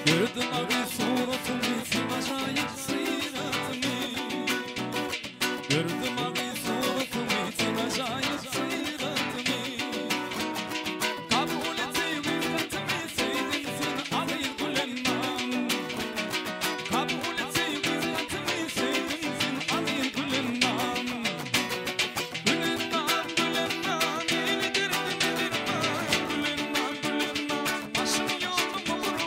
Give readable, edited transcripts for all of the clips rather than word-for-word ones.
Gördüm abi suratını, acayip sıratını. Gördüm abi suratını, acayip sıratını. Kabul et hürmetimi, sevdim seni alayım gülümden. Kabul et hürmetimi, sevdim seni alayım gülümden. Gülümden, gülümden, iyidir gülümden. Gülümden, gülümden, başım yolum olur.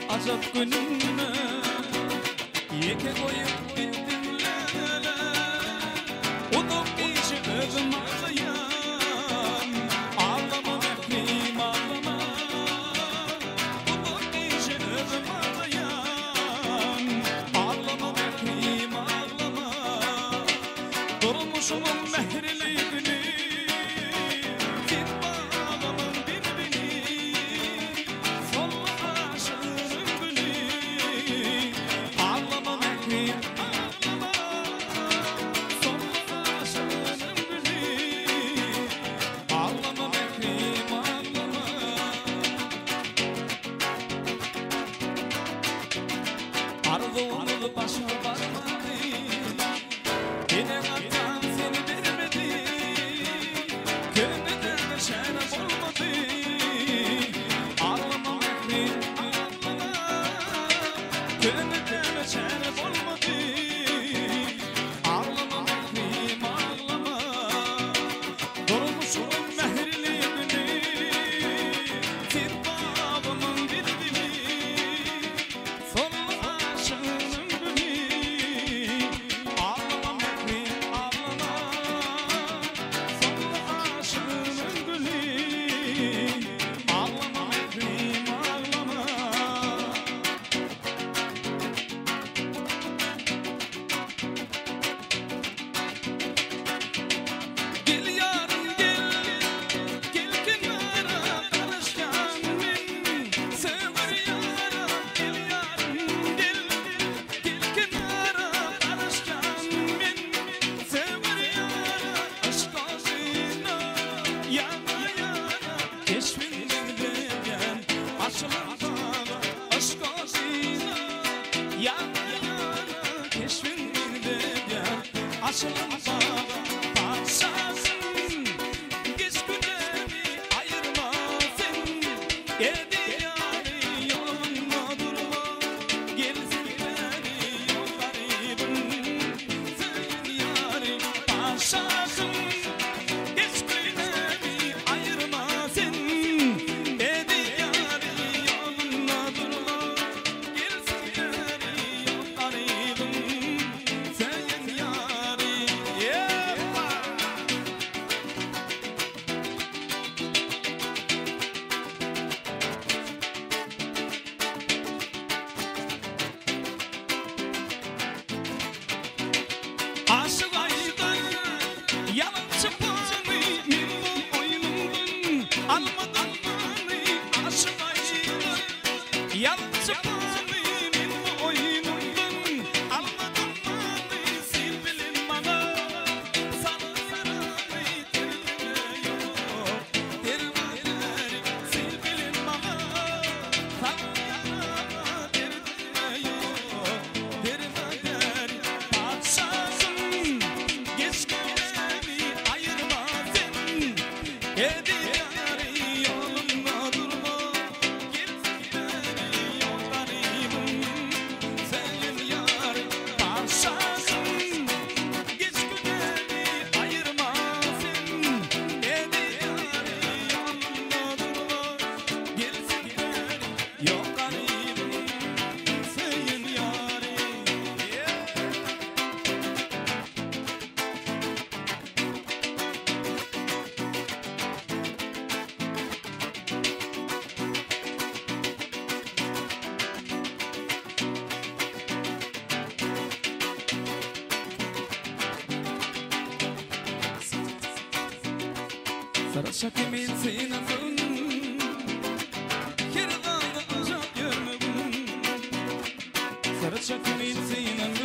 Acap günüme yeke koyup gittim lele. Udum içi özüm ağlayan, ağlama mehrim ağlama. Udum içi özüm ağlayan, ağlama mehrim ağlama. Durmuşumun mehriliğini git bağlamın birbini. Arzu'nu başıma bakmadı, yine kalpten seni vermedi. Gönlümden şeref olmadı. Ağlama mehrim ağlama, gönlümden şeref olmadı. Ağlama mehrim ağlama, durmuşum mehriliğini. Tirbabımın birbiri, sonlu aşığının gülü. Ağlama mehrim ağlama, sonlu aşığının gülü. Ağlama mehrim ağlama. Gel yarım gel, gel kenara karışkan min. Sever yaram, gel yarım gel, gel kenara karışkan min. Sever yaram, aşk ağzına yana yana. Keşfinden gelen açılan bana, aşk ağzına yana yana. Keşfinden gelen açılan bana. Paşasın, geç günleri ayırmasın. Yedi yari yolunda durma, gelsin beni yollarım. Sen yari paşasın, geç günleri ayırmasın. Yedi yari yolunda durma, gelsin beni yollarım. Sen yari, yepa. Aşık aydan yalan çıkmanı, min bu Edi yari yolunda durma, gittikleri yollarım. Senin yar başasın, geç günleri ayırmasın. Edi yari yolunda durma, gittikleri yollarım. Senin yari. Sarışa kimin sinasın, her dayda ajab yürmüm. Sarışa kimin sinasın,